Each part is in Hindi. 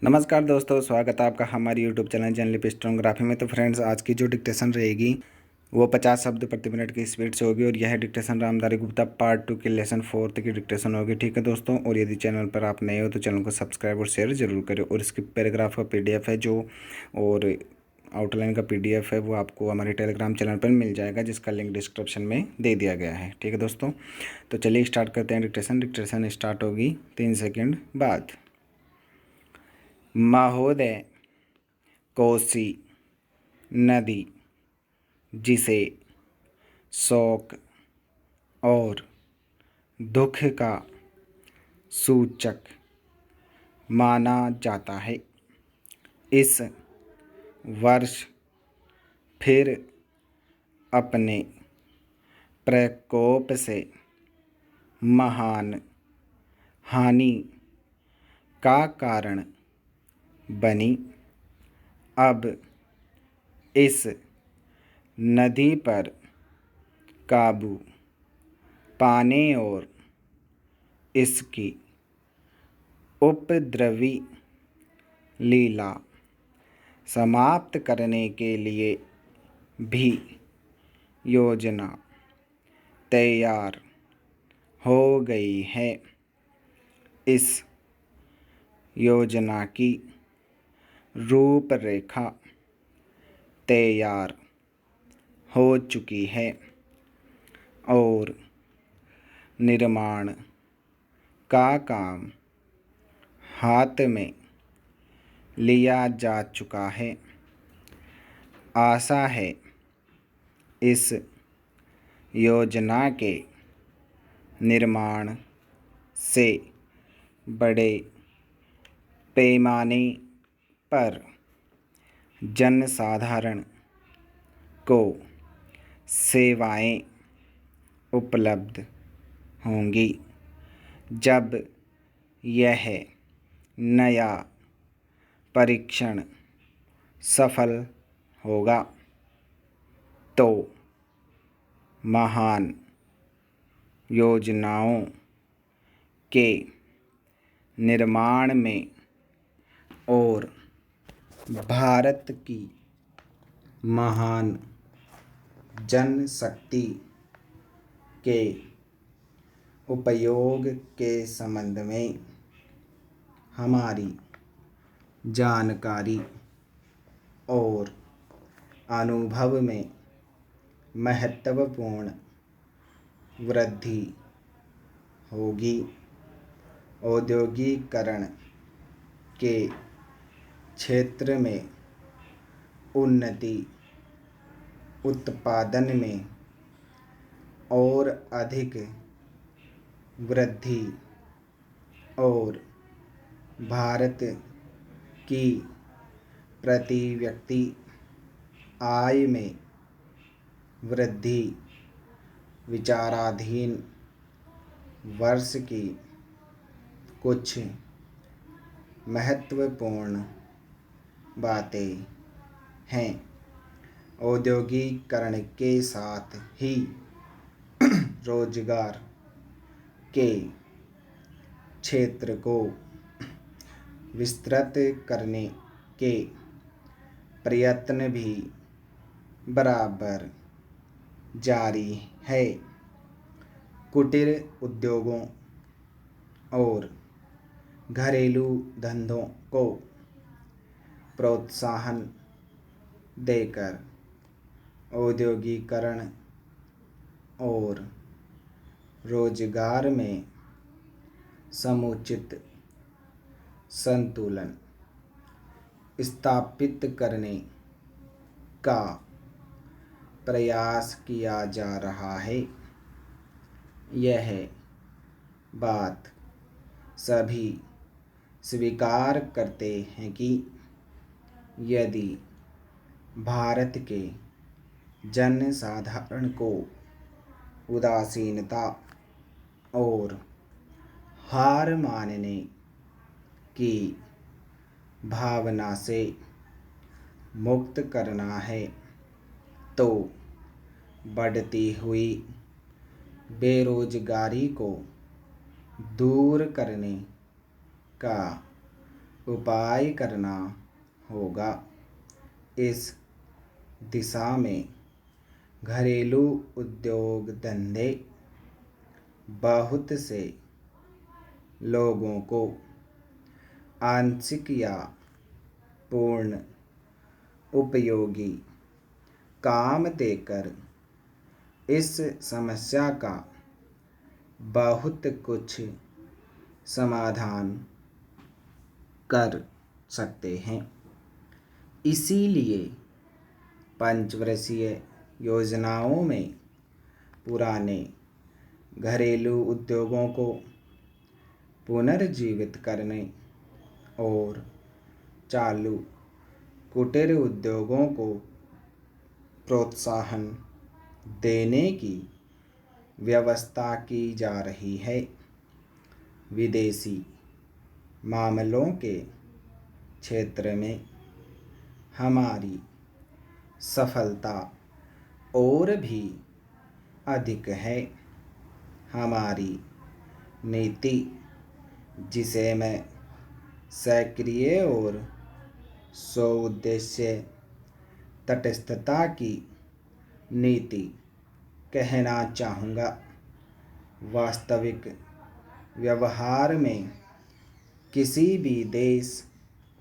नमस्कार दोस्तों, स्वागत है आपका हमारे यूट्यूब चैनल जनरली स्टेनोग्राफी में। तो फ्रेंड्स, आज की जो डिक्टेशन रहेगी वो 50 शब्द प्रति मिनट की स्पीड से होगी और यह डिक्टेशन रामधारी गुप्ता पार्ट 2 के लेसन 4 की डिक्टेशन होगी। ठीक है दोस्तों, और यदि चैनल पर आप नए हो तो चैनल को सब्सक्राइब और शेयर जरूर करें। और इसकी पैराग्राफ का PDF है जो, और आउटलाइन का PDF है वो आपको हमारे टेलीग्राम चैनल पर मिल जाएगा, जिसका लिंक डिस्क्रिप्शन में दे दिया गया है। ठीक है दोस्तों, तो चलिए स्टार्ट करते हैं डिक्टेशन। डिक्टेशन स्टार्ट होगी 3 सेकेंड बाद। महोदय, कोसी नदी जिसे शोक और दुख का सूचक माना जाता है, इस वर्ष फिर अपने प्रकोप से महान हानि का कारण बनी। अब इस नदी पर काबू पाने और इसकी उपद्रवी लीला समाप्त करने के लिए भी योजना तैयार हो गई है। इस योजना की रूपरेखा तैयार हो चुकी है और निर्माण का काम हाथ में लिया जा चुका है। आशा है इस योजना के निर्माण से बड़े पैमाने पर जनसाधारण को सेवाएं उपलब्ध होंगी। जब यह नया परीक्षण सफल होगा तो महान योजनाओं के निर्माण में और भारत की महान जनशक्ति के उपयोग के संबंध में हमारी जानकारी और अनुभव में महत्वपूर्ण वृद्धि होगी। औद्योगिकरण के क्षेत्र में उन्नति, उत्पादन में और अधिक वृद्धि और भारत की प्रति व्यक्ति आय में वृद्धि विचाराधीन वर्ष की कुछ महत्वपूर्ण बातें हैं। औद्योगिकरण के साथ ही रोजगार के क्षेत्र को विस्तृत करने के प्रयत्न भी बराबर जारी है। कुटीर उद्योगों और घरेलू धंधों को प्रोत्साहन देकर औद्योगिकरण और रोजगार में समुचित संतुलन स्थापित करने का प्रयास किया जा रहा है। यह बात सभी स्वीकार करते हैं कि यदि भारत के जनसाधारण को उदासीनता और हार मानने की भावना से मुक्त करना है तो बढ़ती हुई बेरोजगारी को दूर करने का उपाय करना होगा। इस दिशा में घरेलू उद्योग धंधे बहुत से लोगों को आंशिक या पूर्ण उपयोगी काम देकर इस समस्या का बहुत कुछ समाधान कर सकते हैं। इसीलिए पंचवर्षीय योजनाओं में पुराने घरेलू उद्योगों को पुनर्जीवित करने और चालू कुटीर उद्योगों को प्रोत्साहन देने की व्यवस्था की जा रही है। विदेशी मामलों के क्षेत्र में हमारी सफलता और भी अधिक है। हमारी नीति, जिसे मैं सक्रिय और स्वउद्देश्य तटस्थता की नीति कहना चाहूँगा, वास्तविक व्यवहार में किसी भी देश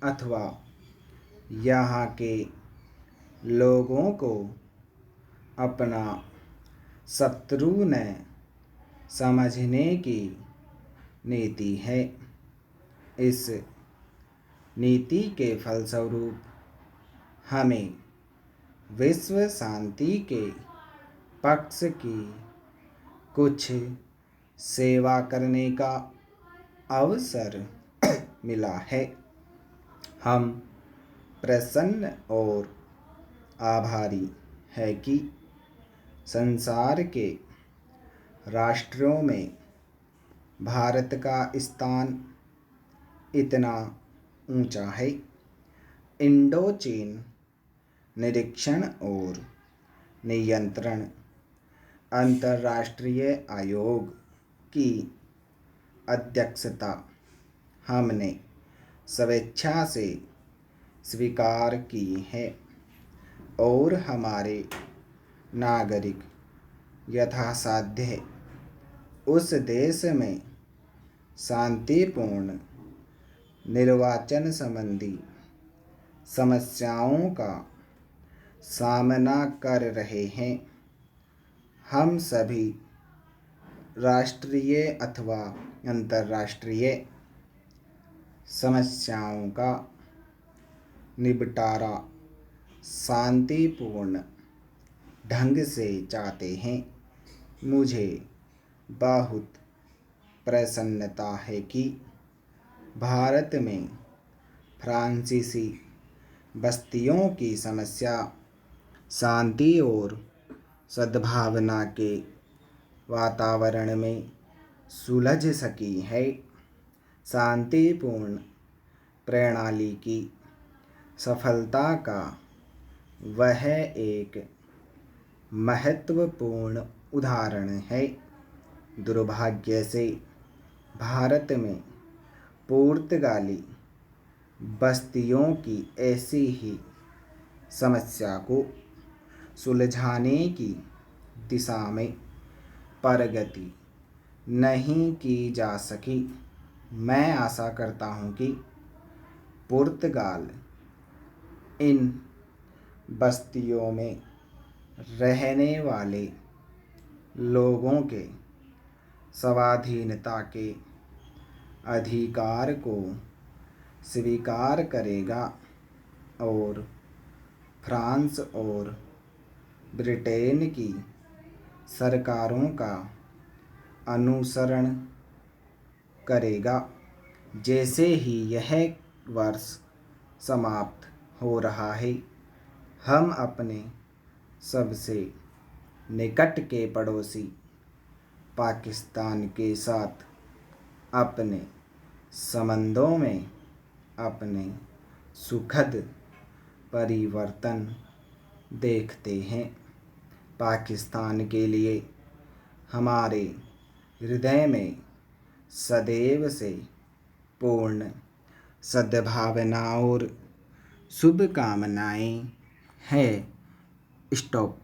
अथवा यहाँ के लोगों को अपना शत्रु न समझने की नीति है। इस नीति के फलस्वरूप हमें विश्व शांति के पक्ष की कुछ सेवा करने का अवसर मिला है। हम प्रसन्न और आभारी हैं कि संसार के राष्ट्रों में भारत का स्थान इतना ऊंचा है। इंडो चीन निरीक्षण और नियंत्रण अंतर्राष्ट्रीय आयोग की अध्यक्षता हमने स्वेच्छा से स्वीकार की है और हमारे नागरिक यथासाध्य उस देश में शांतिपूर्ण निर्वाचन संबंधी समस्याओं का सामना कर रहे हैं। हम सभी राष्ट्रीय अथवा अंतर्राष्ट्रीय समस्याओं का निपटारा शांतिपूर्ण ढंग से चाहते हैं। मुझे बहुत प्रसन्नता है कि भारत में फ्रांसीसी बस्तियों की समस्या शांति और सद्भावना के वातावरण में सुलझ सकी है। शांतिपूर्ण प्रणाली की सफलता का वह एक महत्वपूर्ण उदाहरण है। दुर्भाग्य से भारत में पुर्तगाली बस्तियों की ऐसी ही समस्या को सुलझाने की दिशा में प्रगति नहीं की जा सकी। मैं आशा करता हूँ कि पुर्तगाल इन बस्तियों में रहने वाले लोगों के स्वाधीनता के अधिकार को स्वीकार करेगा और फ्रांस और ब्रिटेन की सरकारों का अनुसरण करेगा। जैसे ही यह वर्ष समाप्त हो रहा है, हम अपने सबसे निकट के पड़ोसी पाकिस्तान के साथ अपने संबंधों में अपने सुखद परिवर्तन देखते हैं। पाकिस्तान के लिए हमारे हृदय में सदैव से पूर्ण सद्भावना और शुभकामनाएं है। स्टॉप।